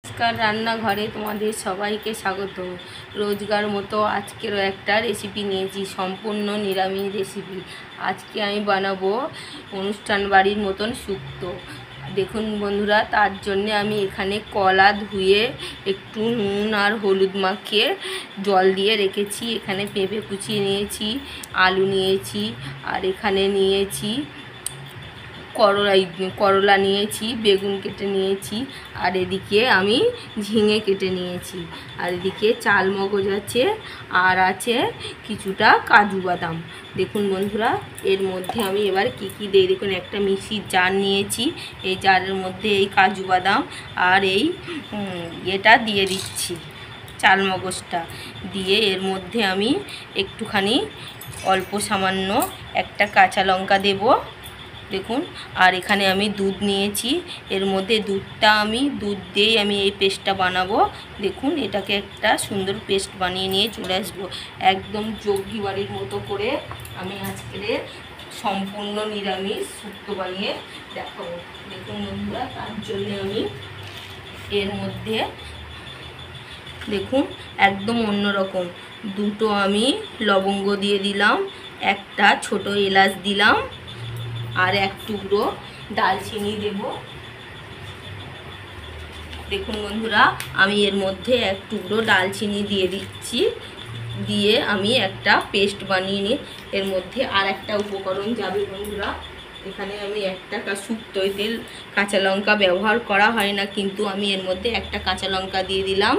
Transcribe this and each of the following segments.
নমস্কার, রান্নাঘরে তোমাদের সবাইকে স্বাগত। রোজগার মতো আজকেরও একটা রেসিপি নিয়েছি, সম্পূর্ণ নিরামিষ রেসিপি। আজকে আমি বানাবো অনুষ্ঠান বাড়ির মতন শুক্তো। দেখুন বন্ধুরা, তার জন্যে আমি এখানে কলা ধুয়ে একটু নুন আর হলুদ মাখিয়ে জল দিয়ে রেখেছি। এখানে পেঁপে কুচিয়ে নিয়েছি, আলু নিয়েছি, আর এখানে নিয়েছি করলা নিয়েছি, বেগুন কেটে নিয়েছি, আর এদিকে আমি ঝিঙে কেটে নিয়েছি, আর এদিকে চাল মগজ আছে, আর আছে কিছুটা কাজু বাদাম। দেখুন বন্ধুরা, এর মধ্যে আমি এবার কি কি দিই দেখুন। একটা মিক্সির জার নিয়েছি, এই জারের মধ্যে এই কাজু বাদাম আর এই এটা দিয়ে দিচ্ছি, চাল মগজটা দিয়ে এর মধ্যে আমি একটুখানি অল্প সামান্য একটা কাঁচা লঙ্কা দেব দেখুন। আর এখানে আমি দুধ নিয়েছি, এর মধ্যে দুধ দিয়েই আমি এই পেস্টটা বানাবো। দেখুন, এটাকে একটা সুন্দর পেস্ট বানিয়ে নিয়ে চলে আসবো। একদম যোগী বাড়ির মতো করে আমি আজকের সম্পূর্ণ নিরামিষ শুক্তো বানিয়ে দেখাবো। দেখুন বন্ধুরা, তার জন্য আমি এর মধ্যে দেখুন একদম অন্যরকম দুটো আমি লবঙ্গ দিয়ে দিলাম, একটা ছোট এলাচ দিলাম, আর এক টুকরো দালচিনি দেব। দেখুন বন্ধুরা, আমি এর মধ্যে এক টুকরো দালচিনি দিয়ে দিচ্ছি, দিয়ে আমি একটা পেস্ট বানিয়ে নিই। এর মধ্যে আর একটা উপকরণ যাবে বন্ধুরা। এখানে আমি একটা শুক্তোয় তেল কাঁচা লঙ্কা ব্যবহার করা হয় না, কিন্তু আমি এর মধ্যে একটা কাঁচা লঙ্কা দিয়ে দিলাম।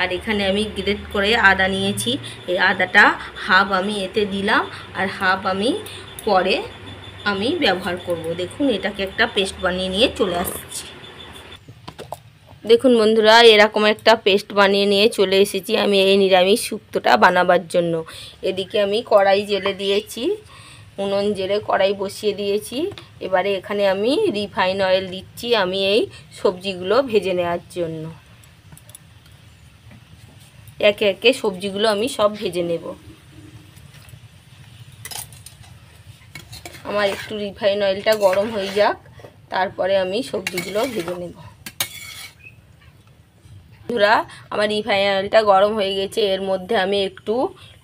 আর এখানে আমি গ্রেট করে আদা নিয়েছি, এই আদাটা হাফ আমি এতে দিলাম, আর হাফ আমি পরে আমি ব্যবহার করব। দেখুন, এটাকে একটা পেস্ট বানিয়ে নিয়ে চলে আসছি। দেখুন বন্ধুরা, এরকম একটা পেস্ট বানিয়ে নিয়ে চলে এসেছি আমি এই নিরামিষ শুক্তোটা বানাবার জন্য। এদিকে আমি কড়াই জেলে দিয়েছি, উনুন জেলে কড়াই বসিয়ে দিয়েছি। এবারে এখানে আমি রিফাইন অয়েল দিচ্ছি আমি এই সবজিগুলো ভেজে নেওয়ার জন্য। একে একে সবজিগুলো আমি সব ভেজে নেব। আমার একটু রিফাইন অয়েলটা গরম হয়ে যাক, তারপরে আমি সবজিগুলো ভেজে নেব। বন্ধুরা, আমার রিফাইন অয়েলটা গরম হয়ে গেছে, এর মধ্যে আমি একটু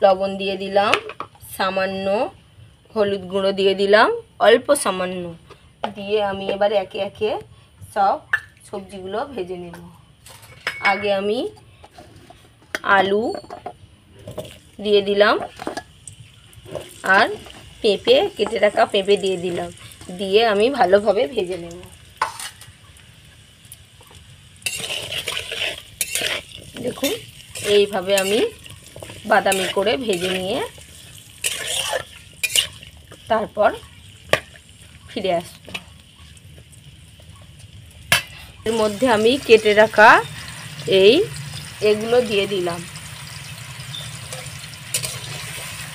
লবণ দিয়ে দিলাম, সামান্য হলুদ গুঁড়ো দিয়ে দিলাম, অল্প সামান্য দিয়ে আমি এবার একে একে সব সবজিগুলো ভেজে নেব। আগে আমি আলু দিয়ে দিলাম, আর পেঁপে কেটে রাখা পেঁপে দিয়ে দিলাম, দিয়ে আমি ভালোভাবে ভেজে নেব। দেখুন, এইভাবে আমি বাদামি করে ভেজে নিয়ে তারপর ফিরে আসব। এর মধ্যে আমি কেটে রাখা এগুলো দিয়ে দিলাম,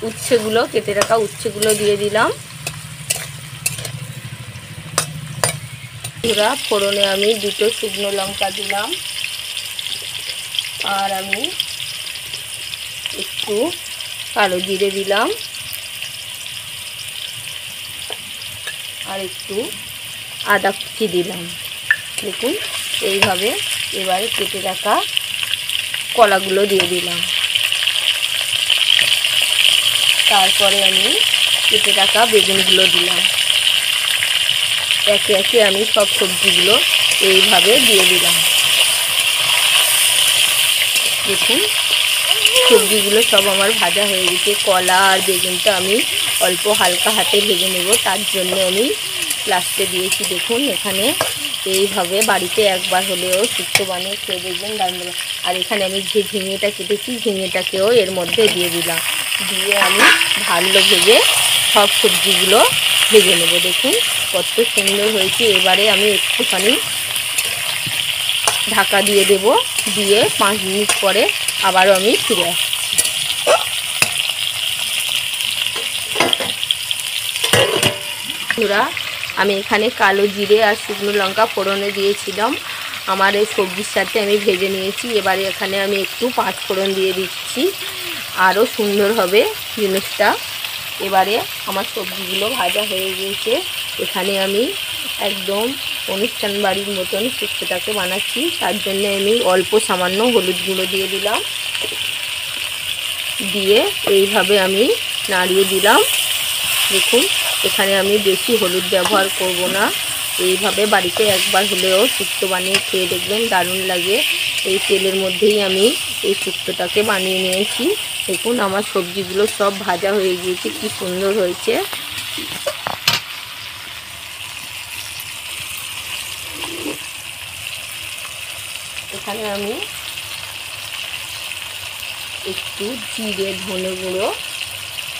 উচ্ছেগুলো কেটে রাখা উচ্ছেগুলো দিয়ে দিলাম। পুরা ফোড়নে আমি দুটো শুকনো লঙ্কা দিলাম, আর আমি একটু কালো জিরে দিলাম, আর একটু আদা কুচি দিলাম। দেখুন, এইভাবে এবারে কেটে রাখা কলাগুলো দিয়ে দিলাম। তারপরে আমি কেটে রাখা বেগুনগুলো দিলাম। একে একে আমি সব সবজিগুলো এইভাবে দিয়ে দিলাম। দেখুন, সবজিগুলো সব আমার ভাজা হয়ে গেছে। কলা আর বেগুনটা আমি অল্প হালকা হাতে ভেজে নেব, তার জন্য আমি লাস্টে দিয়েছি। দেখুন, এখানে এইভাবে বাড়িতে একবার হলেও শুক্তো বানিয়ে খেয়ে দেখবেন দারুণ। আর এখানে আমি যে ঝিঙেটা কেটেছি, ঝিঙেটাকেও এর মধ্যে দিয়ে দিলাম, দিয়ে আমি ভালো ভেজে সব সবজিগুলো ভেজে নেব। দেখুন কত সুন্দর হয়েছে। এবারে আমি একটুখানি ঢাকা দিয়ে দেব, দিয়ে 5 মিনিট পরে আবারও আমি ফিরে আসছি। বন্ধুরা, আমি এখানে কালো জিরে আর শুকনো লঙ্কা ফোড়নে দিয়েছিলাম, আমার এই সবজির সাথে আমি ভেজে নিয়েছি। এবারে এখানে আমি একটু 5 ফোড়ন দিয়ে দিচ্ছি, আরও সুন্দর হবে জিনিসটা। এবারে আমার সবজিগুলো ভাজা হয়ে গিয়েছে, এখানে আমি একদম অনুষ্ঠান বাড়ির মতন শুক্তোটাকে বানাচ্ছি। তার জন্য আমি অল্প সামান্য হলুদ গুঁড়ো দিয়ে দিলাম, দিয়ে এইভাবে আমি নাড়িয়ে দিলাম। দেখুন এখানে আমি বেশি হলুদ ব্যবহার করব না। এইভাবে বাড়িতে একবার হলেও শুক্তো বানিয়ে খেয়ে দেখবেন, দারুণ লাগে। এই তেলের মধ্যেই আমি এই শুক্তোটাকে বানিয়ে নিয়েছি। দেখুন আমার সবজিগুলো সব ভাজা হয়ে গিয়েছে, কি সুন্দর হয়েছে। এখানে আমি একটু জিরে ধনে গুঁড়ো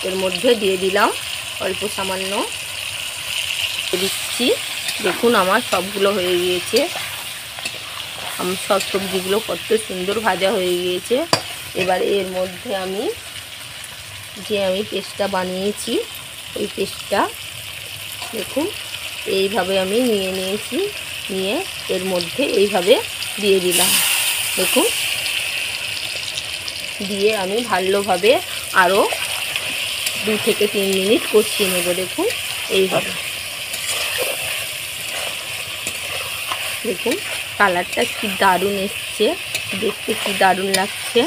এর মধ্যে দিয়ে দিলাম, অল্প সামান্য দিচ্ছি। দেখুন আমার সবগুলো হয়ে গিয়েছে, আমার সব সবজিগুলো কত সুন্দর ভাজা হয়ে গিয়েছে। এবার এর মধ্যে আমি পেস্টটা বানিয়েছি, ওই পেস্টটা দেখুন এইভাবে আমি নিয়ে নিয়েছি, নিয়ে এর মধ্যে এইভাবে দিয়ে দিলাম। দেখুন দিয়ে আমি ভালোভাবে আরও 2 থেকে 3 মিনিট কষিয়ে নেব। দেখুন এইভাবে, দেখুন কালারটা কি দারুণ এসছে, দেখতে কি দারুণ লাগছে।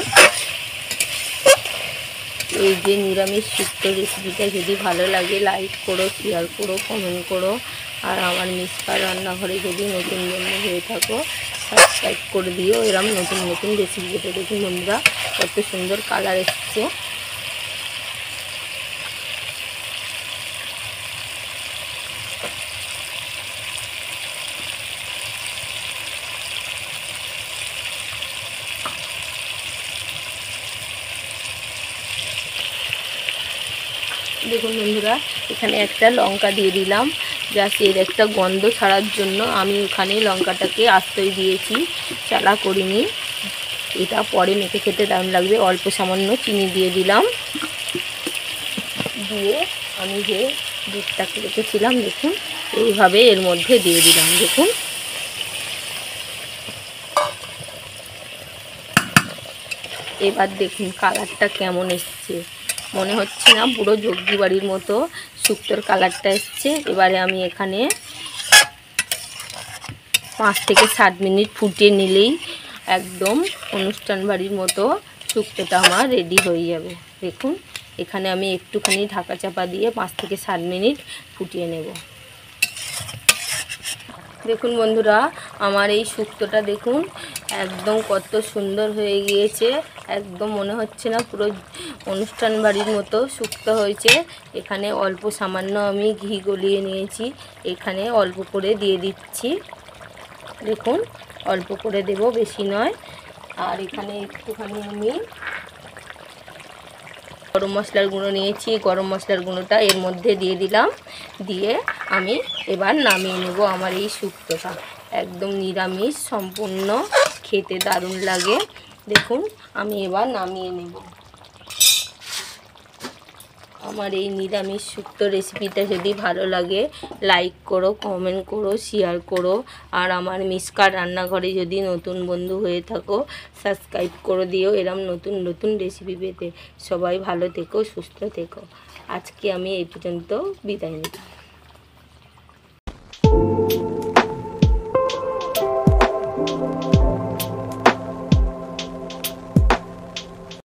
এই যে নিরামিষ শুক্তো রেসিপিটা যদি ভালো লাগে লাইক করো, শেয়ার করো, কমেন্ট করো। আর আমার মিসকার রান্নাঘরে যদি নতুন বন্ধু হয়ে থাকো সাবস্ক্রাইব করে দিও। এরকম নতুন নতুন রেসিপি পেতে দেখুন বন্ধুরা কত সুন্দর কালার এসছে। দেখুন বন্ধুরা এখানে একটা লঙ্কা দিয়ে দিলাম, জাস্ট এর একটা গন্ধ ছাড়ার জন্য আমি ওখানে লঙ্কাটাকে আস্তই দিয়েছি, চালা করিনি। এটা পরে মেখে খেতে দারুণ লাগবে। অল্প সামান্য চিনি দিয়ে দিলাম, দিয়ে আমি যে দুধটাকে রেখেছিলাম দেখুন এইভাবে এর মধ্যে দিয়ে দিলাম। দেখুন এবার দেখুন কালারটা কেমন এসছে, মনে হচ্ছে না পুরো জগ্গি বাড়ির মতো শুক্তোর কালারটা এসছে। এবারে আমি এখানে 5 থেকে 7 মিনিট ফুটিয়ে নিলেই একদম অনুষ্ঠান বাড়ির মতো শুক্তোটা আমার রেডি হয়ে যাবে। দেখুন এখানে আমি একটুখানি ঢাকা চাপা দিয়ে 5 থেকে 7 মিনিট ফুটিয়ে নেব। দেখুন বন্ধুরা আমার এই শুক্তোটা দেখুন একদম কত সুন্দর হয়ে গিয়েছে, একদম মনে হচ্ছে না পুরো অনুষ্ঠান বাড়ির মতো শুক্তো হয়েছে। এখানে অল্প সামান্য আমি ঘি গলিয়ে নিয়েছি, এখানে অল্প করে দিয়ে দিচ্ছি। দেখুন অল্প করে দেব, বেশি নয়। আর এখানে একটুখানি আমি গরম মশলার গুঁড়ো নিয়েছি, গরম মশলার গুঁড়োটা এর মধ্যে দিয়ে দিলাম, দিয়ে আমি এবার নামিয়ে নেব আমার এই শুক্তোটা। একদম নিরামিষ সম্পূর্ণ, খেতে দারুণ লাগে। দেখুন আমি এবার নামিয়ে নেব। আমার এই নিরামিষ শুক্তো রেসিপিটা যদি ভালো লাগে লাইক করো, কমেন্ট করো, শেয়ার করো। আর আমার মিসকার রান্নাঘরে যদি নতুন বন্ধু হয়ে থাকো সাবস্ক্রাইব করে দিও এরম নতুন নতুন রেসিপি পেতে। সবাই ভালো থেকো, সুস্থ থেকো। আজকে আমি এই পর্যন্ত বিদায় নিচ্ছি।